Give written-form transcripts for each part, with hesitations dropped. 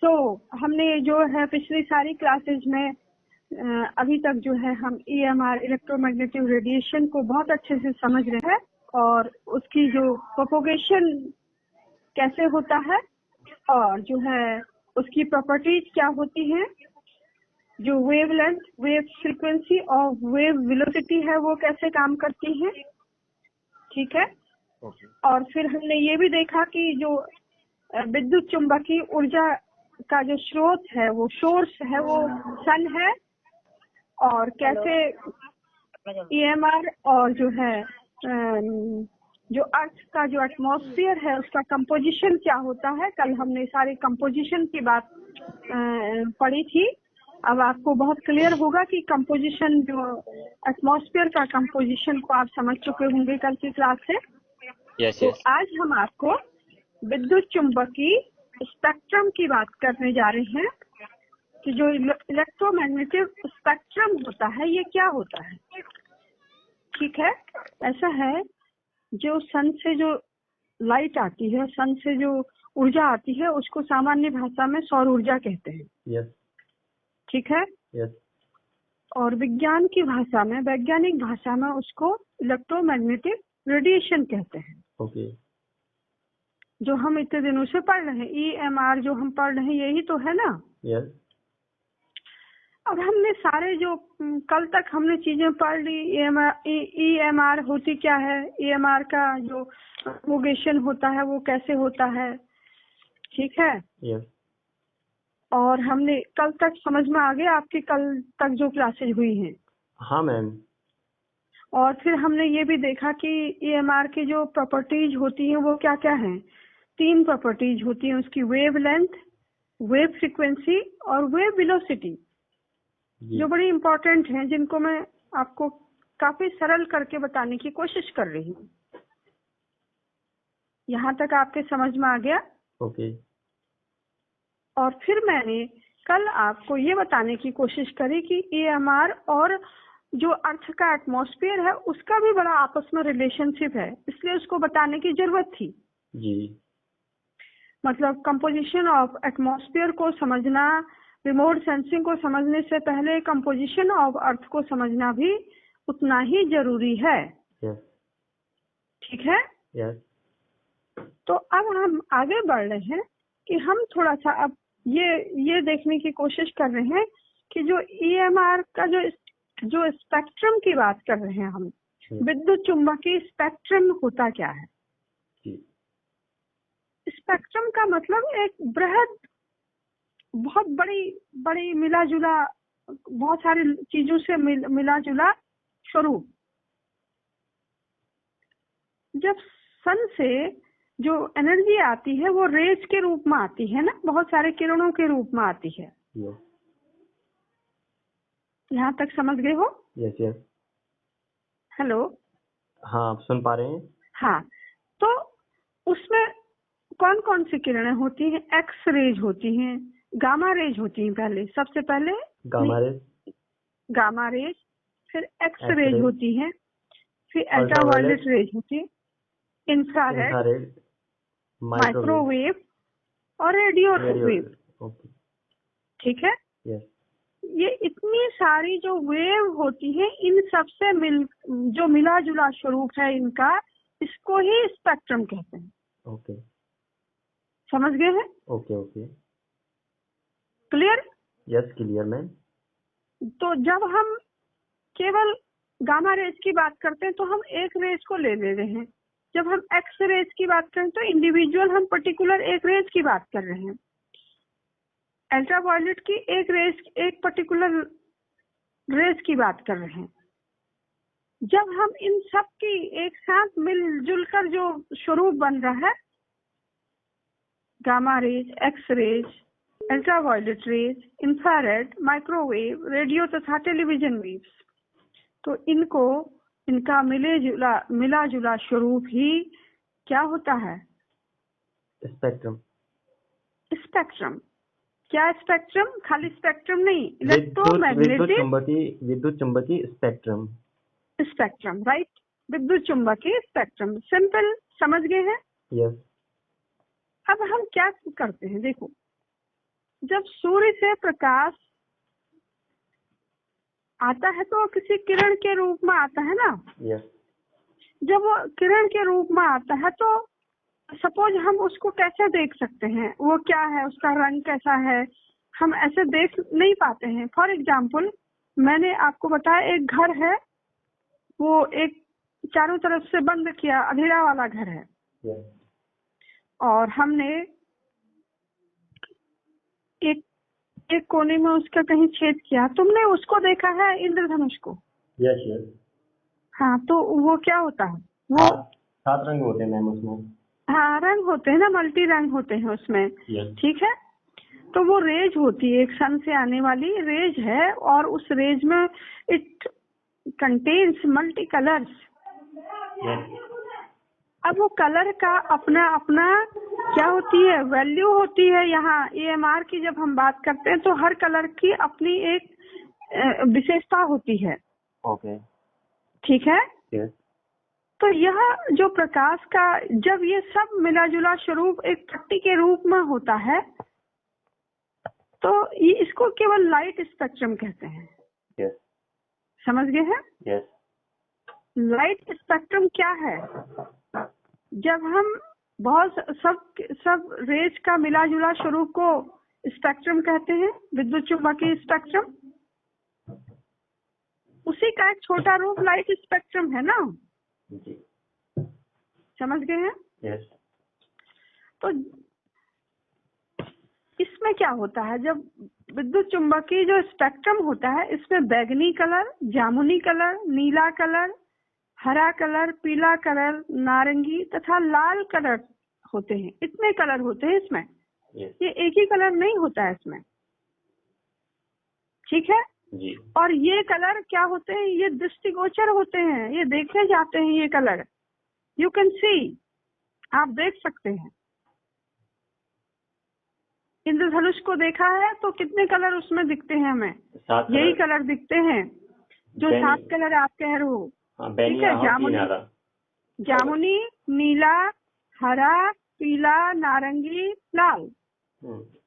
हमने जो है पिछली सारी क्लासेज में अभी तक जो है हम EMR इलेक्ट्रोमैग्नेटिक रेडिएशन को बहुत अच्छे से समझ रहे हैं और उसकी जो प्रोपोगेशन कैसे होता है और जो है उसकी प्रॉपर्टीज क्या होती हैं, जो वेव लेंथ, वेव फ्रीक्वेंसी और वेव वेलोसिटी है वो कैसे काम करती हैं, ठीक है। और फिर हमने ये भी देखा कि जो विद्युत चुंबकीय ऊर्जा का जो स्रोत है, वो सोर्स है, वो सन है, और कैसे EMR और जो है जो अर्थ का जो एटमॉस्फेयर है उसका कंपोजिशन क्या होता है। कल हमने सारी कंपोजिशन की बात पढ़ी थी। अब आपको बहुत क्लियर होगा कि कंपोजिशन, जो एटमॉस्फेयर का कंपोजिशन को आप समझ चुके होंगे कल की क्लास से। तो आज हम आपको विद्युत चुंबकीय स्पेक्ट्रम की बात करने जा रहे हैं कि जो इलेक्ट्रोमैग्नेटिक स्पेक्ट्रम होता है ये क्या होता है, ठीक है। ऐसा है, जो सन से जो लाइट आती है, सन से जो ऊर्जा आती है उसको सामान्य भाषा में सौर ऊर्जा कहते हैं। yes. ठीक है। yes. और विज्ञान की भाषा में, वैज्ञानिक भाषा में उसको इलेक्ट्रोमैग्नेटिक रेडिएशन कहते हैं। okay. जो हम इतने दिनों से पढ़ रहे हैं, EMR जो हम पढ़ रहे हैं यही तो है ना। yes. अब हमने सारे जो कल तक हमने चीजें पढ़ ली, EMR होती क्या है, EMR का जो प्रोपोगेशन होता है वो कैसे होता है, ठीक है। yes. और हमने कल तक समझ में आ गया आपकी कल तक जो क्लासेज हुई हैं। हाँ मैम। और फिर हमने ये भी देखा कि EMR की जो प्रॉपर्टीज होती हैं वो क्या क्या हैं। 3 प्रॉपर्टीज होती हैं उसकी, वेव लेंथ, वेव फ्रीक्वेंसी और वेव वेलोसिटी, जो बड़ी इम्पोर्टेंट हैं, जिनको मैं आपको काफी सरल करके बताने की कोशिश कर रही हूँ। यहाँ तक आपके समझ में आ गया? ओके। और फिर मैंने कल आपको ये बताने की कोशिश करी कि EMR और जो अर्थ का एटमॉस्फेयर है उसका भी बड़ा आपस में रिलेशनशिप है, इसलिए उसको बताने की जरूरत थी जी। मतलब कंपोजिशन ऑफ एटमॉस्फेयर को समझना, रिमोट सेंसिंग को समझने से पहले कंपोजिशन ऑफ अर्थ को समझना भी उतना ही जरूरी है। yes. ठीक है। yes. तो अब हम आगे बढ़ रहे हैं कि हम थोड़ा सा अब ये देखने की कोशिश कर रहे हैं कि जो EMR का जो स्पेक्ट्रम की बात कर रहे हैं हम, विद्युत चुंबकीय स्पेक्ट्रम होता क्या है। स्पेक्ट्रम का मतलब एक बृहद, बहुत बड़ी मिला जुला, बहुत सारी चीजों से मिला जुला स्वरूप। जब सन से जो एनर्जी आती है वो रेज के रूप में आती है ना, बहुत सारे किरणों के रूप में आती है। yes. यहाँ तक समझ गए हो? Yes yes. हेलो। हाँ, आप सुन पा रहे हैं? हाँ, तो उसमें कौन कौन सी किरणें होती हैं? एक्स रेज होती हैं, गामा रेज होती हैं। पहले सबसे पहले गामा रेज, फिर एक्स रेज होती है, फिर अल्ट्रावायलेट रेज होती है, इंफ्रारेड, माइक्रोवेव और रेडियो वेव। ठीक है। yes. ये इतनी सारी जो वेव होती है, इन सबसे जो मिला जुला स्वरूप है इनका, इसको ही स्पेक्ट्रम कहते हैं। ओके। समझ गए हैं? Okay okay. Clear? Yes, clear ma'am. तो जब हम केवल गामा रेज की बात करते हैं तो हम एक रेज को ले रहे हैं। जब हम एक्स रेज की बात करें तो इंडिविजुअल हम पर्टिकुलर एक रेज की बात कर रहे हैं। अल्ट्रावायलेट की एक रेज, एक पर्टिकुलर रेज की बात कर रहे हैं। जब हम इन सब की एक साथ मिलजुल कर जो स्वरूप बन रहा है, gamma rays, X rays, ultraviolet rays, infrared, microwave, radio तथा टेलीविजन वेव्स, तो इनका मिला जुला स्वरूप ही क्या होता है? स्पेक्ट्रम। स्पेक्ट्रम। क्या स्पेक्ट्रम? खाली स्पेक्ट्रम नहीं, इलेक्ट्रोमैग्नेटिक विद्युत चुंबकीय स्पेक्ट्रम। स्पेक्ट्रम, राइट, विद्युत चुंबकीय स्पेक्ट्रम। सिंपल, समझ गए हैं? यस। अब हम क्या करते हैं, देखो, जब सूर्य से प्रकाश आता है तो किसी किरण के रूप में आता है ना। यस। जब वो किरण के रूप में आता है तो सपोज हम उसको कैसे देख सकते हैं, वो क्या है, उसका रंग कैसा है, हम ऐसे देख नहीं पाते हैं। फॉर एग्जाम्पल मैंने आपको बताया एक घर है, वो एक चारों तरफ से बंद किया अंधेरा वाला घर है। यस। और हमने एक कोने में उसका कहीं छेद किया। तुमने उसको देखा है इंद्रधनुष को? Yes yes. हाँ, तो वो क्या होता है, वो 7 रंग होते हैं मैम उसमें। हाँ, रंग होते हैं ना, मल्टी रंग होते हैं उसमें। यस। ठीक है, तो वो रेज होती है, एक सन से आने वाली रेज है, और उस रेज में इट कंटेन्स मल्टी कलर्स। अब वो कलर का अपना अपना क्या होती है, वैल्यू होती है। यहाँ EMR की जब हम बात करते हैं तो हर कलर की अपनी एक विशेषता होती है। ओके। ठीक है। यस। तो यह जो प्रकाश का जब ये सब मिला जुला स्वरूप एक पट्टी के रूप में होता है तो ये इसको केवल लाइट स्पेक्ट्रम कहते हैं। यस। समझ गए हैं? यस। लाइट स्पेक्ट्रम क्या है? जब हम बहुत सब रेज का मिला जुला स्वरूप को स्पेक्ट्रम कहते हैं, विद्युत चुम्बकीय स्पेक्ट्रम। उसी का एक छोटा रूप लाइट स्पेक्ट्रम है ना। जी। समझ गए हैं? यस। तो इसमें क्या होता है, जब विद्युत चुम्बकीय जो स्पेक्ट्रम होता है इसमें बैगनी कलर, जामुनी कलर, नीला कलर, हरा कलर, पीला कलर, नारंगी तथा लाल कलर होते हैं। इतने कलर होते हैं इसमें। यस। ये एक ही कलर नहीं होता है इसमें। ठीक है जी। और ये कलर क्या होते हैं, ये दृष्टिगोचर होते हैं, ये देखे जाते हैं। ये कलर यू कैन सी, आप देख सकते हैं। इंद्रधनुष को देखा है तो कितने कलर उसमें दिखते हैं हमें? 7 यही कलर। कलर दिखते हैं जो 7 कलर आप कह रहे हो। ठीक है, जामुनी, नीला, हरा, पीला, नारंगी, लाल।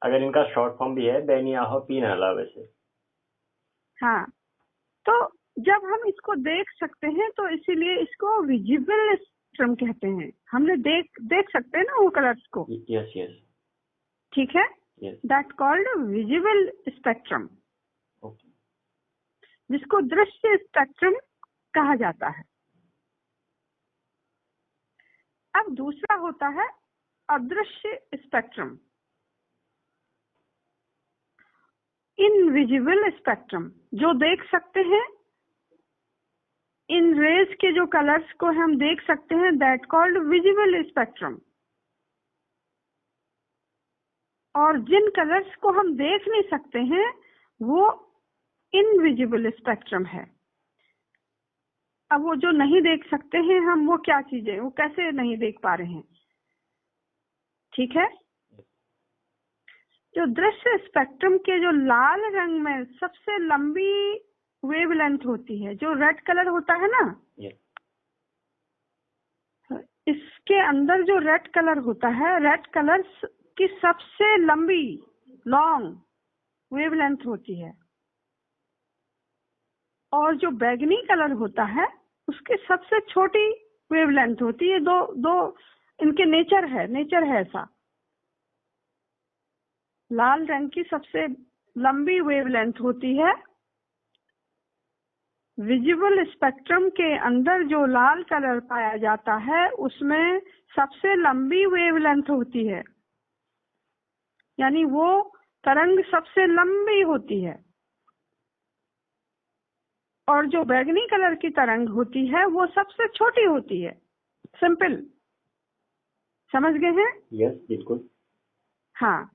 अगर इनका शॉर्ट फॉर्म भी है बैनिया हो पीनाला वैसे। हाँ, तो जब हम इसको देख सकते हैं तो इसीलिए इसको विजिबल स्पेक्ट्रम कहते हैं। हमने देख सकते हैं ना वो कलर्स को। Yes yes. ठीक है, दैट कॉल्ड विजिबल स्पेक्ट्रम, जिसको दृश्य स्पेक्ट्रम कहा जाता है। अब दूसरा होता है अदृश्य स्पेक्ट्रम, इनविजिबल स्पेक्ट्रम, जो देख सकते हैं। इन रेज के जो कलर्स को हम देख सकते हैं, दैट कॉल्ड विजिबल स्पेक्ट्रम। और जिन कलर्स को हम देख नहीं सकते हैं वो इनविजिबल स्पेक्ट्रम है। अब वो जो नहीं देख सकते हैं हम, वो क्या चीजें, वो कैसे नहीं देख पा रहे हैं? ठीक है, जो दृश्य स्पेक्ट्रम के जो लाल रंग में सबसे लंबी वेवलेंथ होती है, जो रेड कलर होता है ना, इसके अंदर जो रेड कलर होता है, रेड कलर की सबसे लंबी लॉन्ग वेवलेंथ होती है। और जो बैगनी कलर होता है उसकी सबसे छोटी वेवलेंथ होती है। दो इनके नेचर है ऐसा। लाल रंग की सबसे लंबी वेवलेंथ होती है। विजिबल स्पेक्ट्रम के अंदर जो लाल कलर पाया जाता है उसमें सबसे लंबी वेवलेंथ होती है, यानी वो तरंग सबसे लंबी होती है। और जो बैगनी कलर की तरंग होती है वो सबसे छोटी होती है। सिंपल, समझ गए हैं? यस, बिल्कुल। हाँ,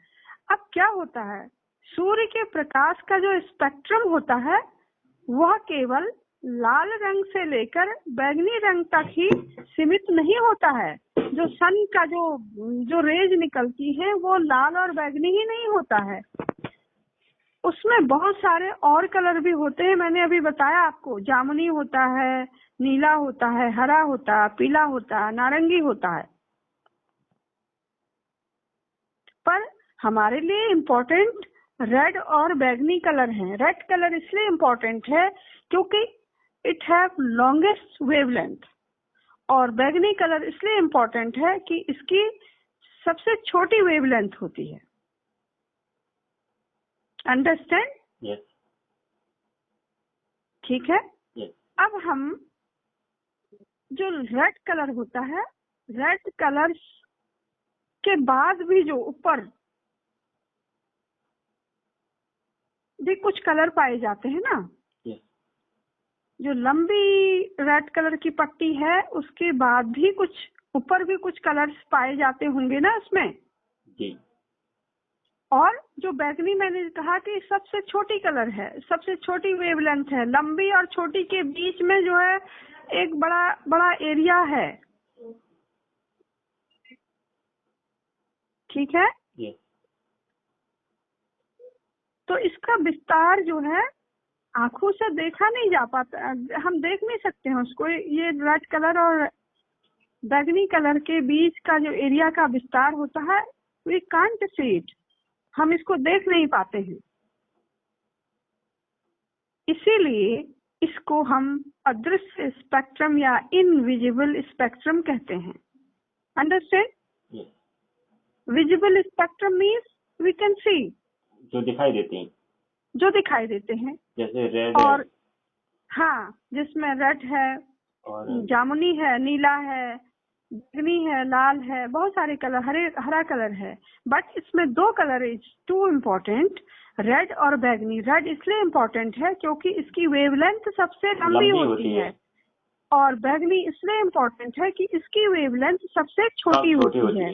अब क्या होता है, सूर्य के प्रकाश का जो स्पेक्ट्रम होता है वह केवल लाल रंग से लेकर बैगनी रंग तक ही सीमित नहीं होता है। जो सन का जो रेज निकलती है वो लाल और बैगनी ही नहीं होता है, उसमें बहुत सारे और कलर भी होते हैं। मैंने अभी बताया आपको, जामुनी होता है, नीला होता है, हरा होता है, पीला होता है, नारंगी होता है। पर हमारे लिए इम्पोर्टेंट रेड और बैगनी कलर हैं। रेड कलर इसलिए इम्पोर्टेंट है क्योंकि इट हैव लॉन्गेस्ट वेवलेंथ, और बैगनी कलर इसलिए इम्पोर्टेंट है कि इसकी सबसे छोटी वेवलेंथ होती है। अंडरस्टैंड? यस। ठीक है। यस। अब हम जो रेड कलर होता है, रेड कलर के बाद भी जो ऊपर भी कुछ कलर पाए जाते हैं ना, जो लंबी रेड कलर की पट्टी है उसके बाद भी कुछ ऊपर भी कुछ कलर्स पाए जाते होंगे ना उसमें जी। और जो बैगनी मैंने कहा कि सबसे छोटी कलर है, सबसे छोटी वेवलेंथ है। लंबी और छोटी के बीच में जो है एक बड़ा बड़ा एरिया है। ठीक है। yes. तो इसका विस्तार जो है आंखों से देखा नहीं जा पाता, हम देख नहीं सकते हैं उसको। ये रेड कलर और बैगनी कलर के बीच का जो एरिया का विस्तार होता है, वी कांट सी इट, हम इसको देख नहीं पाते हैं। इसीलिए इसको हम अदृश्य स्पेक्ट्रम या इनविजिबल स्पेक्ट्रम कहते हैं। Understand? Visible spectrum means we can see, जो दिखाई देते हैं, जो दिखाई देते हैं, जैसे रेड और हाँ, जिसमें रेड है और जामुनी है, नीला है, बैगनी है, लाल है, बहुत सारे कलर, हरा कलर है। बट इसमें दो colour is too important, red और बैगनी। रेड इसलिए इम्पोर्टेंट है क्योंकि इसकी वेवलेंथ सबसे लंबी होती है, और बैगनी इसलिए इम्पोर्टेंट है कि इसकी वेवलेंथ सबसे छोटी होती है।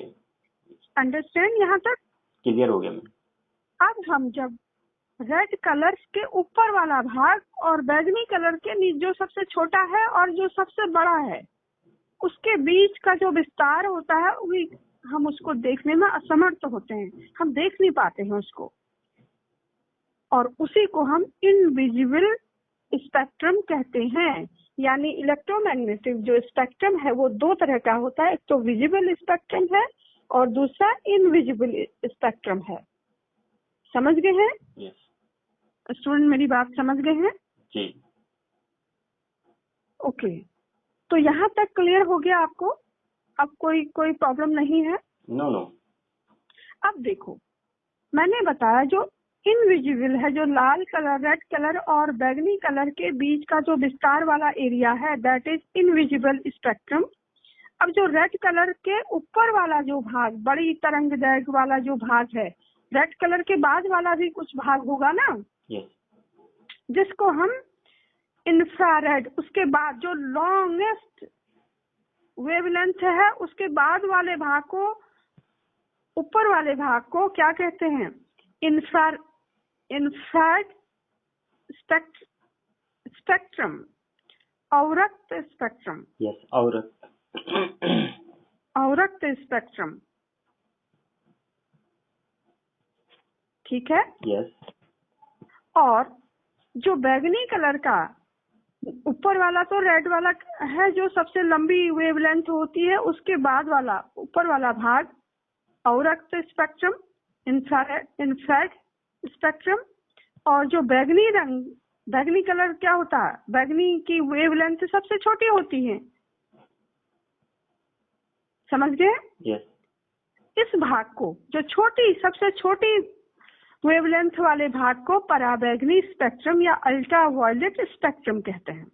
अंडरस्टैंड? यहाँ तक क्लियर हो गया? अब हम जब रेड कलर के ऊपर वाला भाग और बैगनी कलर के जो सबसे छोटा है और जो सबसे बड़ा है उसके बीच का जो विस्तार होता है, हम उसको देखने में असमर्थ होते हैं, हम देख नहीं पाते हैं उसको, और उसी को हम इनविजिबल स्पेक्ट्रम कहते हैं। यानी इलेक्ट्रोमैग्नेटिक जो स्पेक्ट्रम है वो दो तरह का होता है, एक तो विजिबल स्पेक्ट्रम है और दूसरा इनविजिबल स्पेक्ट्रम है। समझ गए हैं? स्टूडेंट मेरी बात समझ गए हैं? जी। ओके, तो यहाँ तक क्लियर हो गया आपको? अब कोई प्रॉब्लम नहीं है? No no. अब देखो, मैंने बताया जो इनविजिबल है, जो लाल कलर, रेड कलर और बैगनी कलर के बीच का जो विस्तार वाला एरिया है, दैट इज इनविजिबल स्पेक्ट्रम। अब जो रेड कलर के ऊपर वाला जो भाग, बड़ी तरंगदैर्घ्य वाला जो भाग है, रेड कलर के बाद वाला भी कुछ भाग होगा ना, जिसको हम इंफ्रारेड, उसके बाद जो लॉन्गेस्ट वेवलेंथ है उसके बाद वाले भाग को, ऊपर वाले भाग को क्या कहते हैं? इंफ्रारेड स्पेक्ट्रम, अवरक्त स्पेक्ट्रम। यस, अवरक्त स्पेक्ट्रम। ठीक है? यस। और जो बैगनी कलर का ऊपर वाला तो रेड वाला है जो सबसे लंबी वेवलेंथ होती है, उसके बाद वाला ऊपर वाला भाग अवरक्त स्पेक्ट्रम, इंफ्रारेड स्पेक्ट्रम। और जो बैगनी कलर क्या होता है? बैगनी की वेवलेंथ सबसे छोटी होती है। समझ गए? yes. इस भाग को, जो सबसे छोटी वेवलेंथ वाले भाग को पराबैगनी स्पेक्ट्रम या अल्ट्रावायलेट स्पेक्ट्रम कहते हैं।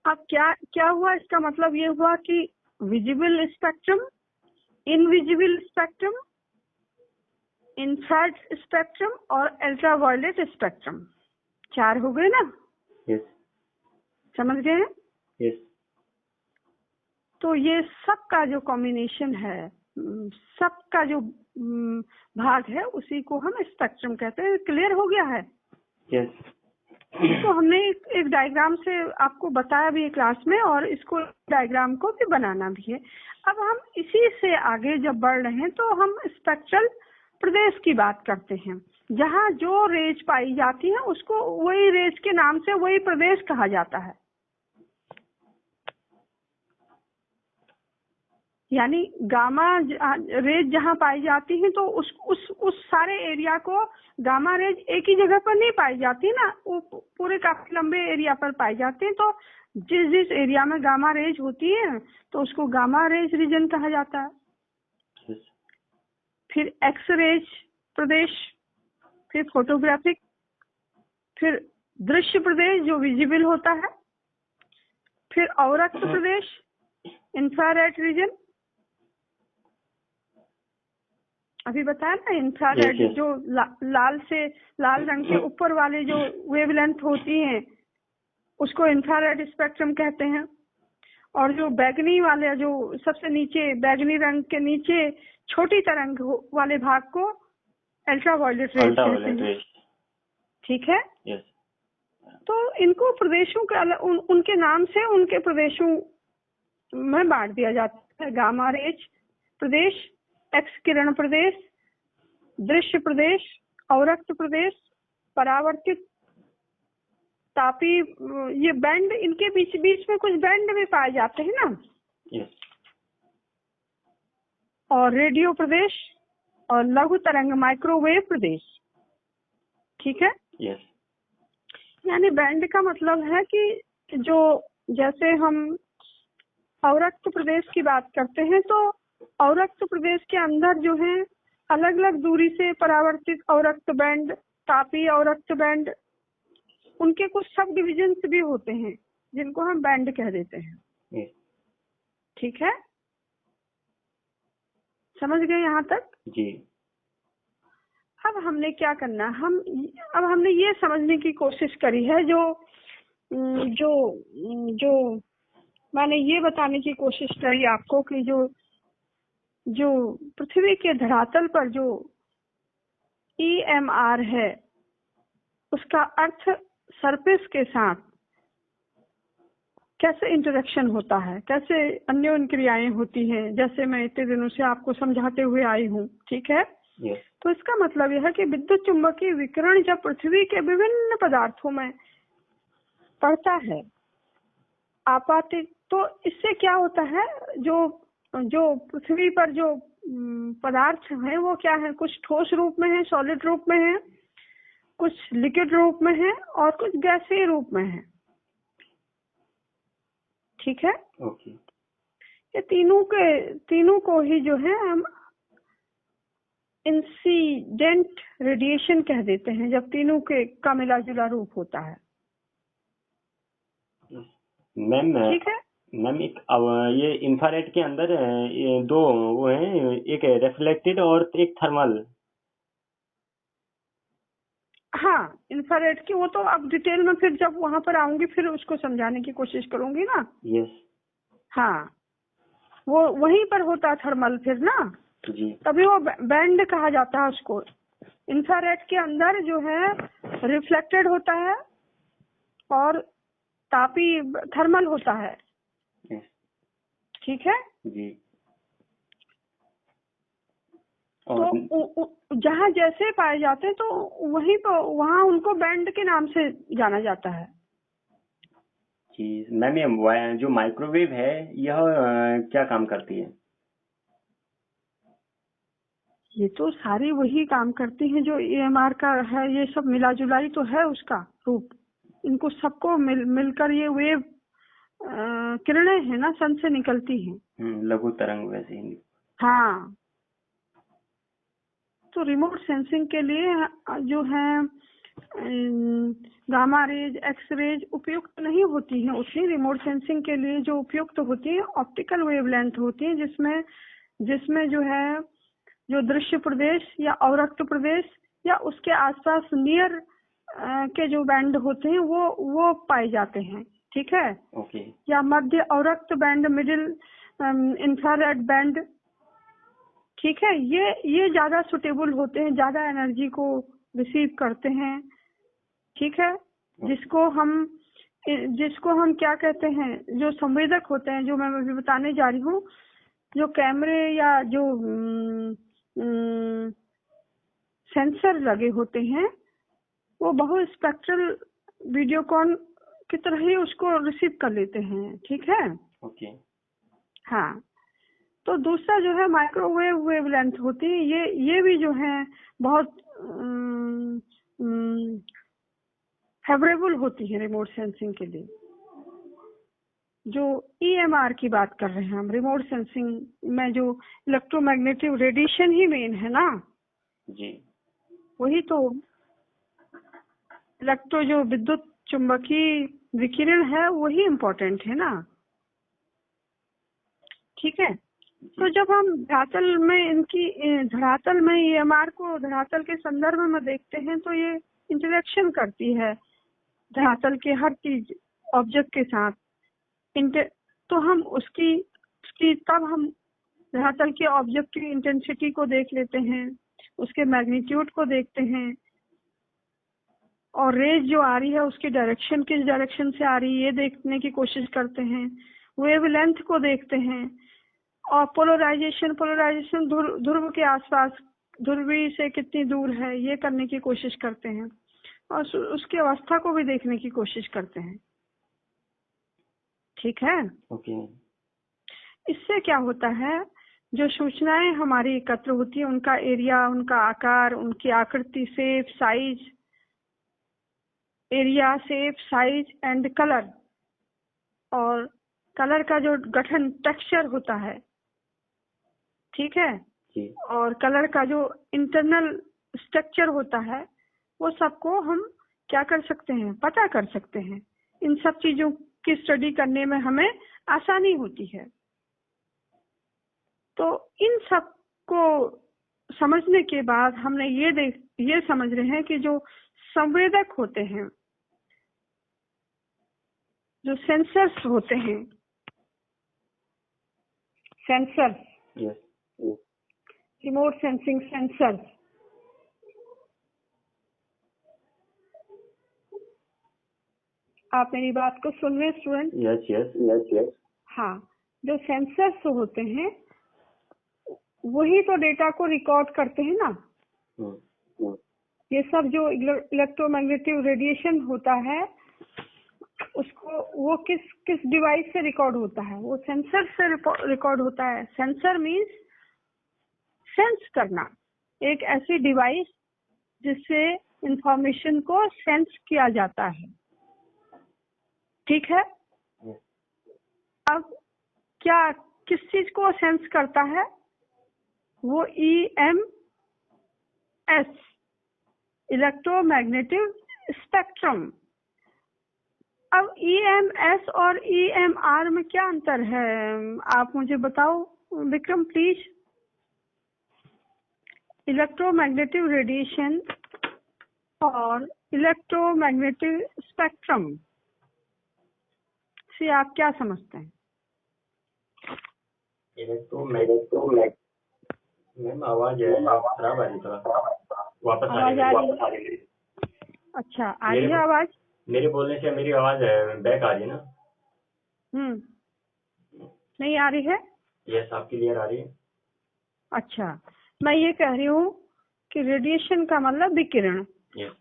अब क्या हुआ? इसका मतलब ये हुआ कि visible spectrum, invisible spectrum, infrared spectrum और अल्ट्रावायलेट स्पेक्ट्रम, 4 हो गए ना? yes. समझ गए हैं? yes. तो ये सबका जो कॉम्बिनेशन है, सबका जो भाग है, उसी को हम स्पेक्ट्रम कहते हैं। क्लियर हो गया है? yes. इसको हमने एक डायग्राम से आपको बताया भी है क्लास में, और इसको डायग्राम को भी बनाना भी है। अब हम इसी से आगे जब बढ़ रहे हैं तो हम स्पेक्ट्रल प्रदेश की बात करते हैं। जहाँ जो रेज पाई जाती है उसको वही रेज के नाम से वही प्रदेश कहा जाता है। यानी गामा रेज जहाँ पाई जाती है तो उस सारे एरिया को गामा रेज एक ही जगह पर नहीं पाई जाती ना, वो पूरे काफी लंबे एरिया पर पाई जाते हैं। तो जिस जिस एरिया में गामा रेज होती है तो उसको गामा रेज रीजन कहा जाता है। फिर एक्स रेज प्रदेश, फिर फोटोग्राफिक, फिर दृश्य प्रदेश जो विजिबल होता है, फिर अवरक्त प्रदेश, इंफ्रारेड रीजन, अभी बताया ना इंफ्रारेड जो लाल रंग के ऊपर वाले जो वेवलेंथ होती हैं उसको इंफ्रारेड स्पेक्ट्रम कहते हैं। और जो बैगनी वाले जो सबसे नीचे बैगनी रंग के नीचे छोटी तरंग वाले भाग को अल्ट्रावायलेट रेज कहते हैं। ठीक है। yes. तो इनको प्रदेशों के उनके नाम से उनके प्रदेशों में बांट दिया जाता है। गामा रेज प्रदेश, एक्स किरण प्रदेश, दृश्य प्रदेश, अवरक्त प्रदेश, परावर्तित, तापी, ये बैंड, इनके बीच बीच में कुछ बैंड भी पाए जाते हैं ना। yes. और रेडियो प्रदेश और लघु तरंग माइक्रोवेव प्रदेश। ठीक है। yes. यानी बैंड का मतलब है कि जो जैसे हम अवरक्त प्रदेश की बात करते हैं तो अवरक्त प्रदेश के अंदर जो है अलग अलग दूरी से परावर्तित अवरक्त बैंड, तापी अवरक्त बैंड, उनके कुछ सब डिविजन्स भी होते हैं जिनको हम बैंड कह देते हैं। yes. ठीक है, समझ गए यहाँ तक? जी। अब हमने क्या करना, अब हमने ये समझने की कोशिश करी है जो मैंने ये बताने की कोशिश करी आपको कि जो पृथ्वी के धरातल पर जो EMR है उसका अर्थ सरफेस के साथ कैसे इंटरेक्शन होता है, कैसे अन्योन्य क्रियाएं होती हैं, जैसे मैं इतने दिनों से आपको समझाते हुए आई हूँ। ठीक है। yes. तो इसका मतलब यह है कि विद्युत चुंबकीय विकिरण जब पृथ्वी के विभिन्न पदार्थों में पड़ता है आपातिक, तो इससे क्या होता है, जो पृथ्वी पर जो पदार्थ हैं वो क्या है, कुछ ठोस रूप में है, सॉलिड रूप में है, कुछ लिक्विड रूप में है और कुछ गैसीय रूप में है। ठीक है। ओके। ये तीनों को ही जो है हम इंसिडेंट रेडिएशन कह देते हैं जब तीनों का मिला जुला रूप होता है। मैम ठीक है। मैम ये इंफ्रारेड के अंदर ये दो वो हैं, एक रिफ्लेक्टेड और एक थर्मल। हाँ, इंफ्रारेड की वो तो अब डिटेल में फिर जब वहां पर आऊंगी फिर उसको समझाने की कोशिश करूंगी ना। यस। हाँ, वो वहीं पर होता है थर्मल फिर ना जी। तभी वो बैंड कहा जाता है उसको। इंफ्रारेड के अंदर जो है रिफ्लेक्टेड होता है और तापी थर्मल होता है। ठीक है जी। तो जहाँ जैसे पाए जाते हैं तो वहीं पर वहाँ उनको बैंड के नाम से जाना जाता है। जी मैम, ये जो माइक्रोवेव है यह क्या काम करती है? ये तो सारी वही काम करती हैं जो EMR का है, ये सब मिला जुलाई तो है उसका रूप। इनको सबको मिलकर ये वेव किरणें है ना, सन से निकलती हैं। लघु तरंग वैसे ही। हाँ, तो रिमोट सेंसिंग के लिए जो है गामा रेज, एक्स रेज उपयुक्त नहीं होती हैं उतनी। रिमोट सेंसिंग के लिए जो उपयुक्त होती है ऑप्टिकल वेवलेंथ होती है, जिसमें जो है जो दृश्य प्रदेश या अवरक्त प्रदेश या उसके आसपास नियर के जो बैंड होते हैं वो पाए जाते हैं। ठीक है। ओके। या मध्य अवरक्त बैंड, मिडिल इंफ्रारेड बैंड। ठीक है, ये ज्यादा सुटेबल होते हैं, ज्यादा एनर्जी को रिसीव करते हैं। ठीक है। जिसको हम क्या कहते हैं, जो संवेदक होते हैं, जो मैं अभी बताने जा रही हूँ, जो कैमरे या जो सेंसर लगे होते हैं वो बहु स्पेक्ट्रल वीडियोकॉन की तरह ही उसको रिसीव कर लेते हैं। ठीक है। ओके। हाँ, तो दूसरा जो है माइक्रोवेव वेवलेंथ होती है, ये भी जो है बहुत फेवरेबल होती है रिमोट सेंसिंग के लिए। जो EMR की बात कर रहे हैं हम, रिमोट सेंसिंग में जो इलेक्ट्रोमैग्नेटिक रेडिएशन ही मेन है ना जी, वही तो जो विद्युत चुंबकीय विकिरण है वही इम्पोर्टेंट है ना। ठीक है, तो जब हम धरातल में EMR को धरातल के संदर्भ में देखते हैं तो ये इंटरेक्शन करती है धरातल के हर चीज ऑब्जेक्ट के साथ। तो हम उसकी तब हम धरातल के ऑब्जेक्ट की इंटेंसिटी को देख लेते हैं, उसके मैग्नीट्यूड को देखते हैं, और रेज जो आ रही है उसकी डायरेक्शन किस डायरेक्शन से आ रही है ये देखने की कोशिश करते हैं, वेवलेंथ को देखते हैं, और पोलराइजेशन ध्रुव के आसपास ध्रुवी से कितनी दूर है ये करने की कोशिश करते हैं, और उसकी अवस्था को भी देखने की कोशिश करते हैं। ठीक है, ओके। इससे क्या होता है, जो सूचनाएं हमारी एकत्र होती है उनका एरिया, उनका आकार, उनकी आकृति, shape, size, area, shape, size and colour, और कलर का जो गठन टेक्सचर होता है, ठीक है जी, और कलर का जो इंटरनल स्ट्रक्चर होता है वो सबको हम क्या कर सकते हैं, पता कर सकते हैं। इन सब चीजों की स्टडी करने में हमें आसानी होती है। तो इन सब को समझने के बाद हमने ये समझ रहे हैं कि जो संवेदक होते हैं, जो सेंसर्स होते हैं, sensors, yes, remote sensing sensors, आप मेरी बात को सुन रहे हैं student? Yes, yes, yes, yes. हाँ, जो सेंसर्स होते हैं वही तो डेटा को रिकॉर्ड करते हैं ना। ये सब जो इलेक्ट्रोमैग्नेटिक रेडिएशन होता है उसको वो किस डिवाइस से रिकॉर्ड होता है, वो सेंसर से रिकॉर्ड होता है। सेंसर मींस सेंस करना, एक ऐसी डिवाइस जिससे इंफॉर्मेशन को सेंस किया जाता है। ठीक है, अब क्या किस चीज को सेंस करता है, वो EMS, इलेक्ट्रोमैग्नेटिक स्पेक्ट्रम। अब EMS और EMR में क्या अंतर है, आप मुझे बताओ विक्रम प्लीज। इलेक्ट्रोमैग्नेटिक रेडिएशन और इलेक्ट्रोमैग्नेटिक स्पेक्ट्रम से आप क्या समझते हैं? मैम आवाज खराब आ रही, थोड़ा वापस आवाज आ रही है? अच्छा, आ रही है आवाज? मेरे बोलने से मेरी आवाज बैक आ रही है ना? नहीं आ रही है? यस, आपकी क्लियर आ रही है। अच्छा, मैं ये कह रही हूँ कि रेडिएशन का मतलब विकिरण,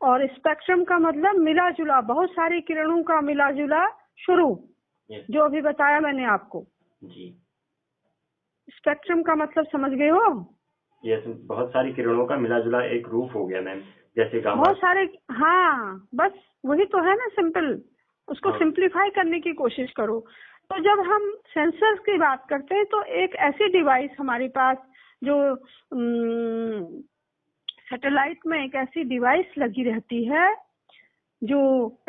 और स्पेक्ट्रम का मतलब मिला जुला, बहुत सारी किरणों का मिला जुला स्वरूप, जो अभी बताया मैंने आपको। जी, स्पेक्ट्रम का मतलब समझ गए हो? यस, बहुत सारी किरणों का मिला जुला एक रूप हो गया मैम, जैसे गामा। बहुत सारे, हाँ बस वही तो है ना, सिंपल। उसको सिंप्लीफाई करने की कोशिश करो। तो जब हम सेंसर्स की बात करते हैं तो एक ऐसी डिवाइस हमारे पास जो सैटेलाइट में एक ऐसी डिवाइस लगी रहती है, जो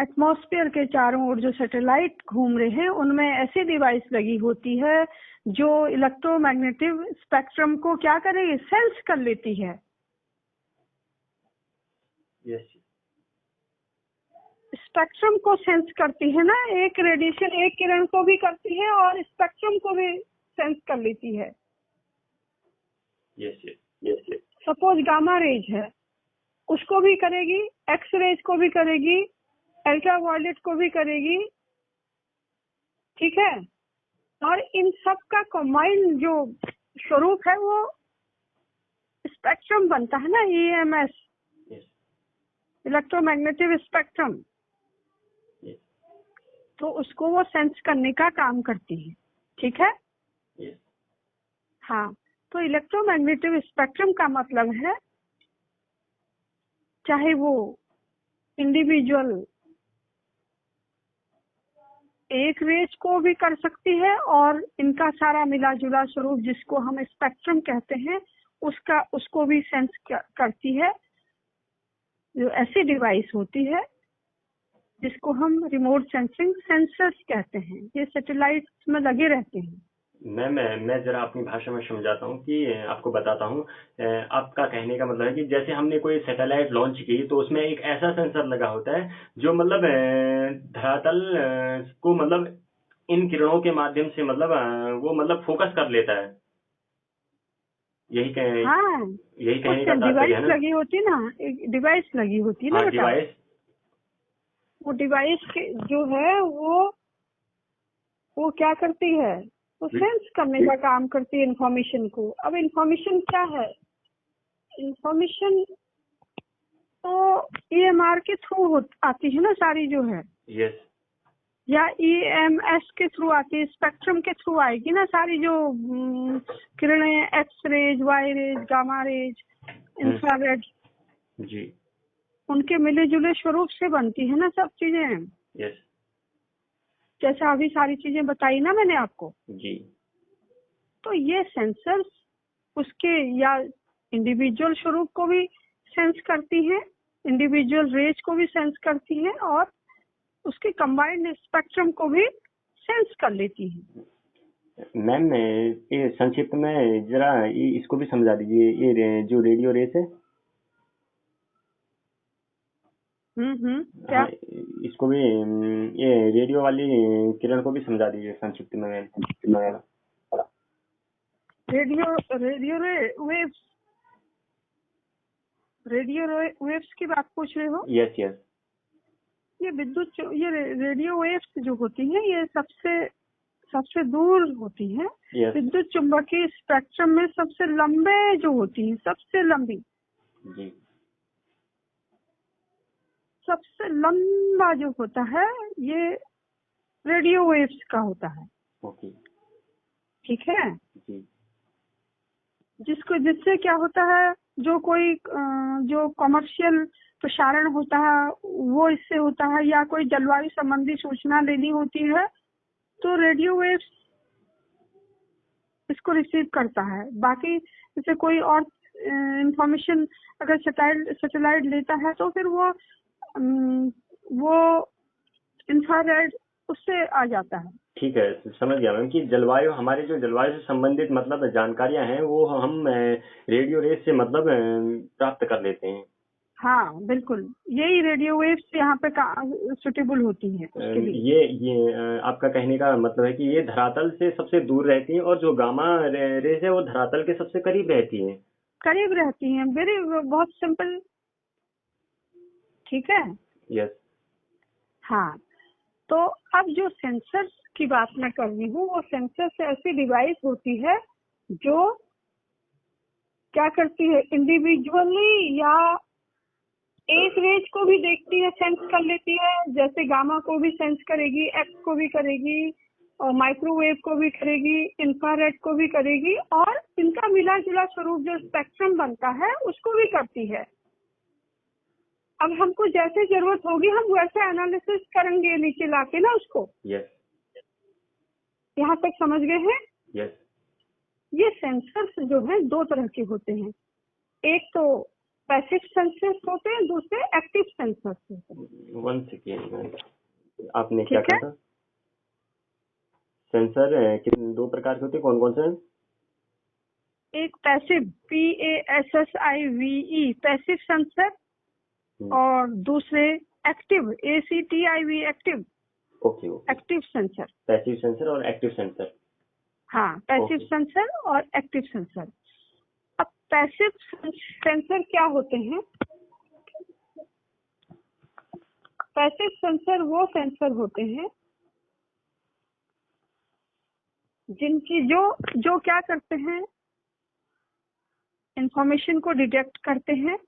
एटमॉस्फेयर के चारों ओर जो सैटेलाइट घूम रहे हैं उनमें ऐसी डिवाइस लगी होती है जो इलेक्ट्रोमैग्नेटिक स्पेक्ट्रम को क्या करेगी, सेंस कर लेती है। यस, स्पेक्ट्रम को सेंस करती है ना, एक रेडिएशन एक किरण को भी करती है और स्पेक्ट्रम को भी सेंस कर लेती है। Yes, yes, yes. Suppose gamma rays है, उसको भी करेगी, एक्स रेज को भी करेगी, अल्ट्रावायलेट को भी करेगी। ठीक है, और इन सब का कंबाइंड जो स्वरूप है वो स्पेक्ट्रम बनता है ना, EMS, इलेक्ट्रोमैग्नेटिक स्पेक्ट्रम। तो उसको वो सेंस करने का काम करती है। ठीक है, हाँ, तो इलेक्ट्रोमैग्नेटिक स्पेक्ट्रम का मतलब है चाहे वो इंडिविजुअल एक रेज को भी कर सकती है और इनका सारा मिला जुला स्वरूप जिसको हम स्पेक्ट्रम कहते हैं उसको भी सेंस करती है। जो ऐसी डिवाइस होती है जिसको हम रिमोट सेंसिंग सेंसर्स कहते हैं, ये सैटेलाइट में लगे रहते हैं। मैं जरा अपनी भाषा में समझाता हूँ कि आपको बताता हूँ। आपका कहने का मतलब है कि जैसे हमने कोई सैटेलाइट लॉन्च की तो उसमें एक ऐसा सेंसर लगा होता है जो मतलब धरातल को मतलब इन किरणों के माध्यम से मतलब वो मतलब फोकस कर लेता है। यही कहने का तात्पर्य है डिवाइस ना? लगी होती ना, एक डिवाइस लगी होती ना हाँ, बेटा। डिवाइस। वो डिवाइस के जो है वो क्या करती है, वो सेंस करने का काम करती है इंफॉर्मेशन को। अब इंफॉर्मेशन क्या है, इंफॉर्मेशन तो EMR के थ्रू आती है ना सारी जो है। यस। या EMS के थ्रू आती है, स्पेक्ट्रम के थ्रू आएगी ना सारी जो किरणें, X rays, Y rays, gamma rays, infrared, जी, उनके मिले जुले स्वरूप से बनती है ना सब चीजें। यस जैसा अभी सारी चीजें बताई ना मैंने आपको। जी। तो ये सेंसर्स उसके या इंडिविजुअल स्वरूप को भी सेंस करती हैं, इंडिविजुअल रेज को भी सेंस करती हैं और उसके कंबाइंड स्पेक्ट्रम को भी सेंस कर लेती हैं। मैम ये संक्षिप्त में जरा इसको भी समझा दीजिए, ये जो रेडियो रेस है। क्या? हाँ, इसको भी ये रेडियो वाली किरण को भी समझा दीजिए संक्षिप्त में मैम। रेडियो वेव्स की बात पूछ रहे हो? Yes yes. ये रेडियो वेव्स जो होती हैं ये सबसे दूर होती हैं। यस विद्युत चुंबकीय स्पेक्ट्रम में सबसे लंबे जो होती हैं, सबसे लंबी, जी। सबसे लंबा जो होता है ये रेडियो वेव्स का होता है। ओके। ठीक है जी। जिससे क्या होता है, जो कमर्शियल प्रसारण होता है वो इससे होता है, या कोई जलवायु संबंधी सूचना लेनी होती है तो रेडियो वेव्स इसको रिसीव करता है। बाकी जैसे कोई और इंफॉर्मेशन अगर सैटेलाइट लेता है तो फिर वो इंफ्रारेड उससे आ जाता है। ठीक है, समझ गया मैम कि जलवायु, हमारे जो जलवायु से संबंधित मतलब जानकारियां हैं वो हम रेडियो रेस से मतलब प्राप्त कर लेते हैं। हाँ बिल्कुल, यही रेडियो वेव्स यहाँ पे सुटेबल होती हैं उसके लिए। ये आपका कहने का मतलब है कि ये धरातल से सबसे दूर रहती हैं और जो गामा रेस है वो धरातल के सबसे करीब रहती हैं। करीब रहती हैं, बहुत सिंपल। ठीक है। यस। हाँ, तो अब जो सेंसर्स की बात मैं कर रही हूँ, वो सेंसर्स ऐसी डिवाइस होती है जो क्या करती है, इंडिविजुअली या एक रेज को भी देखती है, सेंस कर लेती है। जैसे गामा को भी सेंस करेगी, एक्स को भी करेगी, और माइक्रोवेव को भी करेगी, इंफ्रारेड को भी करेगी, और इनका मिला जुला स्वरूप जो स्पेक्ट्रम बनता है उसको भी करती है। अब हमको जैसे जरूरत होगी हम वैसे एनालिसिस करेंगे नीचे लाके ना उसको। यस। यहाँ तक समझ गए हैं? यस। ये सेंसर्स जो है दो तरह के होते हैं, एक तो पैसिव सेंसर्स होते हैं, दूसरे एक्टिव सेंसर्स होते हैं। 1 सेकेंड, आपने क्या कहा था? सेंसर दो प्रकार के होते हैं, कौन कौन से? एक पैसिव PASSIVE पैसिव सेंसर, और दूसरे active ACTIV active. Okay. Active sensor. Passive sensor और एक्टिव सेंसर। हाँ, पैसिव सेंसर और एक्टिव सेंसर। अब पैसिव सेंसर क्या होते हैं? पैसिव सेंसर वो सेंसर होते हैं जिनकी जो क्या करते हैं, इंफॉर्मेशन को डिटेक्ट करते हैं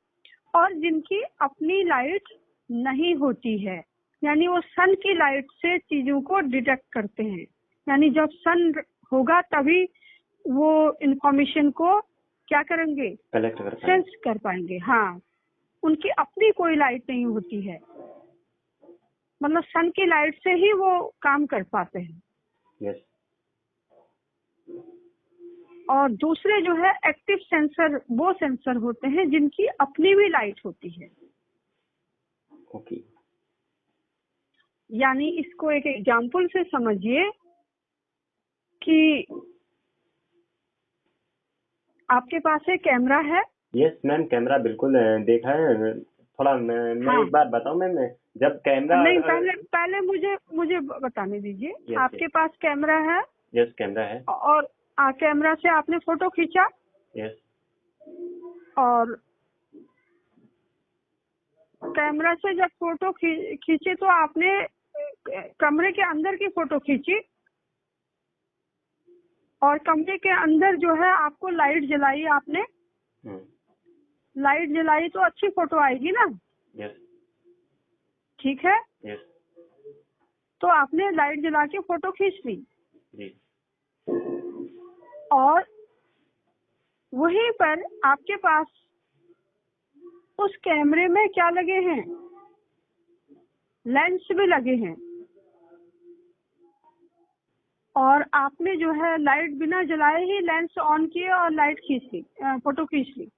और जिनकी अपनी लाइट नहीं होती है, यानी वो सन की लाइट से चीजों को डिटेक्ट करते हैं। यानी जब सन होगा तभी वो इंफॉर्मेशन को क्या करेंगे, कलेक्ट कर पाएंगे। सेंस कर पाएंगे। हाँ, उनकी अपनी कोई लाइट नहीं होती है, मतलब सन की लाइट से ही वो काम कर पाते हैं। यस। और दूसरे जो है एक्टिव सेंसर, वो सेंसर होते हैं जिनकी अपनी भी लाइट होती है। ओके। यानी इसको एक एग्जाम्पल से समझिए कि आपके पास एक कैमरा है। यस मैम, कैमरा बिल्कुल देखा है। थोड़ा मैं हाँ, एक बात बताऊं मैम, जब कैमरा नहीं, पहले मुझे बताने दीजिए। यस आपके पास कैमरा है यस, कैमरा है। और कैमरा से आपने फोटो खींचा, यस। और कैमरा से जब फोटो खींचे तो आपने कमरे के अंदर की फोटो खींची, और कमरे के अंदर जो है आपको लाइट जलाई आपने। लाइट जलाई तो अच्छी फोटो आएगी ना। यस। ठीक है। यस। तो आपने लाइट जला के फोटो खींच ली, जी। और वहीं पर आपके पास उस कैमरे में क्या लगे हैं, लेंस भी लगे हैं, और आपने जो है लाइट बिना जलाए ही लेंस ऑन किए और लाइट खींच ली, फोटो खींच ली।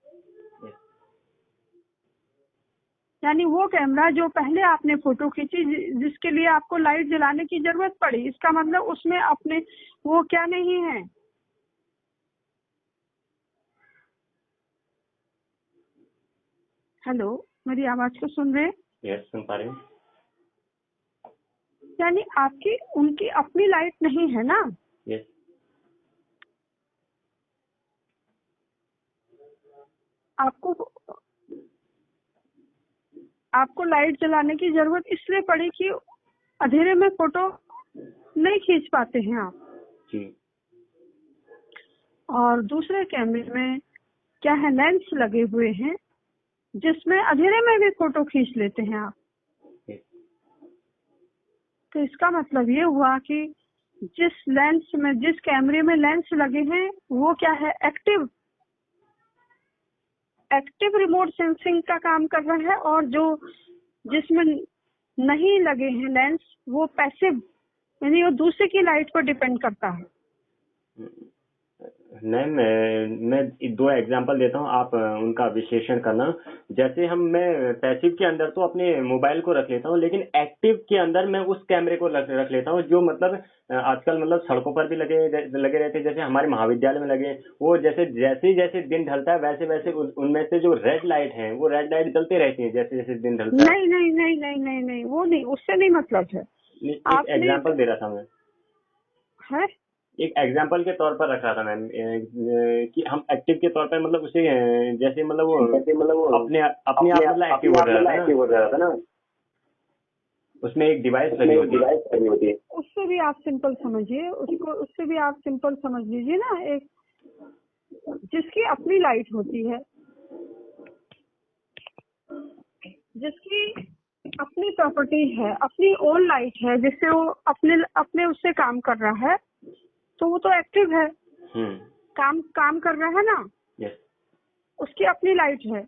यानी वो कैमरा जो पहले आपने फोटो खींची, जिसके लिए आपको लाइट जलाने की जरूरत पड़ी, इसका मतलब उसमें अपने वो क्या नहीं है, हेलो, मेरी आवाज को सुन रहे हैं? यस, सुन पा रही हूँ। यानी आपकी उनकी अपनी लाइट नहीं है ना। यस। आपको लाइट जलाने की जरूरत इसलिए पड़ी कि अंधेरे में फोटो नहीं खींच पाते हैं आप। जी। और दूसरे कैमरे में क्या है, लेंस लगे हुए हैं जिसमें अंधेरे में भी फोटो खींच लेते हैं आप। तो इसका मतलब ये हुआ कि जिस कैमरे में लेंस लगे हैं वो क्या है, एक्टिव रिमोट सेंसिंग का काम कर रहा है, और जो जिसमें नहीं लगे हैं लेंस वो पैसिव, यानी वो दूसरे की लाइट पर डिपेंड करता है। मैम मैं 2 एग्जांपल देता हूँ, आप उनका विश्लेषण करना। जैसे मैं पैसिव के अंदर तो अपने मोबाइल को रख लेता हूँ, लेकिन एक्टिव के अंदर मैं उस कैमरे को रख लेता हूँ जो मतलब आजकल मतलब सड़कों पर भी लगे रहते हैं, जैसे हमारे महाविद्यालय में लगे। वो जैसे दिन ढलता है वैसे वैसे उनमें से जो रेड लाइट है वो रेड लाइट जलते रहती है जैसे जैसे दिन ढलता है। नहीं, वो नहीं, उससे नहीं मतलब है। एक एग्जाम्पल दे रहा था मैं, है एक एग्जाम्पल के तौर पर रख रहा था मैम, कि हम एक्टिव के तौर पर मतलब उसे जैसे मतलब वो अपने आप मतलब एक्टिव हो रहा था ना, उसमें एक डिवाइस लगी होती है। उससे भी आप सिंपल समझिए उसको, उससे भी आप सिंपल समझ लीजिए ना, एक जिसकी अपनी लाइट होती है, जिसकी अपनी प्रॉपर्टी है, अपनी ओन लाइट है, जिससे वो अपने उससे काम कर रहा है, तो वो तो एक्टिव है, काम कर रहा है ना। यस। उसकी अपनी लाइट है।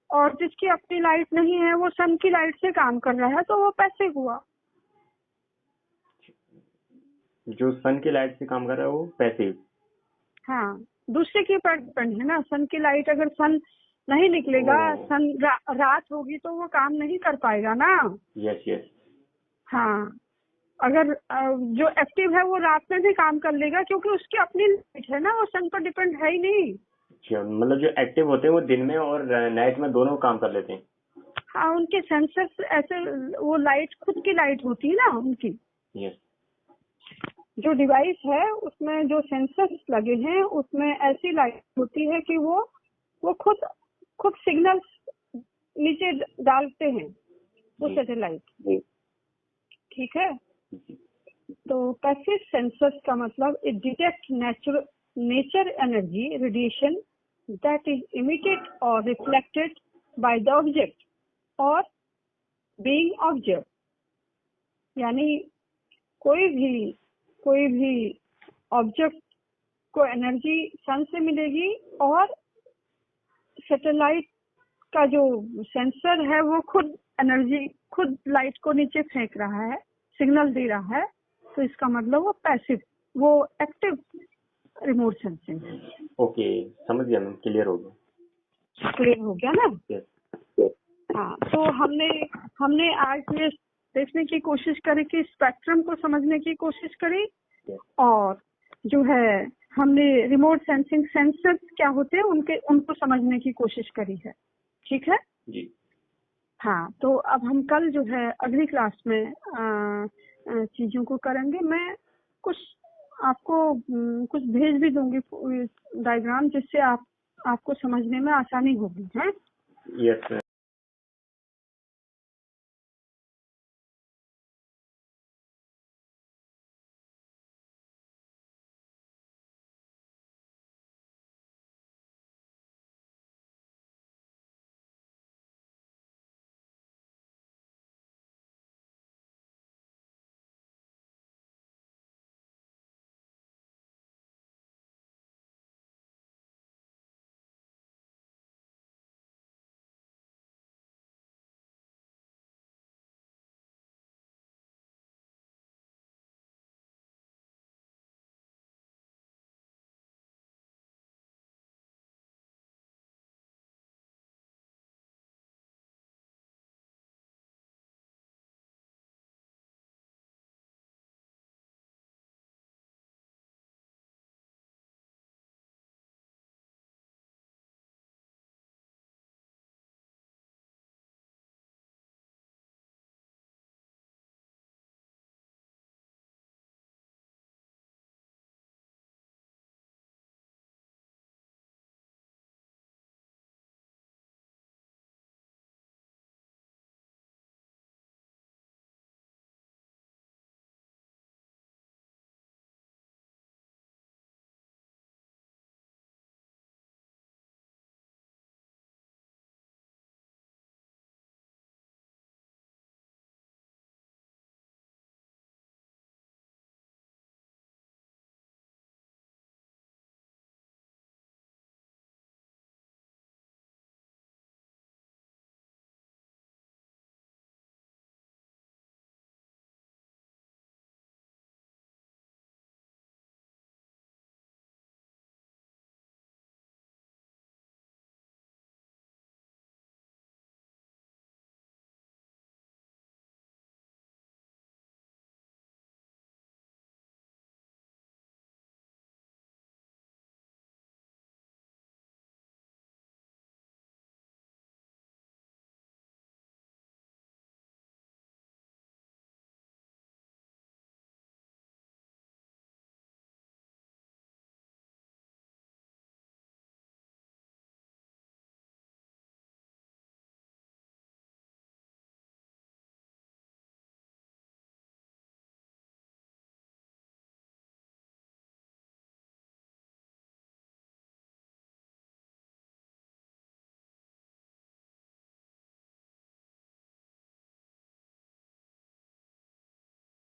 और जिसकी अपनी लाइट नहीं है वो सन की लाइट से काम कर रहा है, तो वो पैसिव हुआ। जो सन की लाइट से काम कर रहा है वो पैसिव। हाँ, दूसरे के ऊपर डिपेंड है ना। सन की लाइट, अगर सन नहीं निकलेगा, रात होगी तो वो काम नहीं कर पाएगा ना। Yes yes. हाँ, अगर जो एक्टिव है वो रात में भी काम कर लेगा, क्योंकि उसकी अपनी लाइट है ना, वो सन पर डिपेंड है ही नहीं। अच्छा, मतलब जो एक्टिव होते हैं वो दिन में और नाइट में दोनों काम कर लेते हैं। हाँ, उनके सेंसर्स ऐसे, वो लाइट खुद की लाइट होती है ना उनकी। यस। जो डिवाइस है उसमें जो सेंसर्स लगे हैं उसमें ऐसी लाइट होती है कि वो खुद सिग्नल्स नीचे डालते हैं वो सैटेलाइट। ठीक है। तो पैसिव सेंसर्स का मतलब it detect nature energy radiation that is emitted और रिफ्लेक्टेड बाय द ऑब्जेक्ट और बीइंग ऑब्जर्व। यानी कोई भी ऑब्जेक्ट को एनर्जी सन से मिलेगी और सैटेलाइट का जो सेंसर है वो खुद लाइट को नीचे फेंक रहा है, सिग्नल दे रहा है। तो इसका मतलब वो पैसिव, वो एक्टिव रिमोट सेंसिंग है। ओके, समझ गया मैम, क्लियर हो गया ना? yes. हाँ, तो हमने आज ये देखने की कोशिश करी कि स्पेक्ट्रम को समझने की कोशिश करी, और जो है हमने रिमोट सेंसिंग सेंसर्स क्या होते हैं उनको समझने की कोशिश करी है। ठीक है जी। हाँ, तो अब हम कल जो है अगली क्लास में चीजों को करेंगे। मैं कुछ आपको कुछ भेज भी दूंगी डायग्राम, जिससे आपको समझने में आसानी होगी। है यस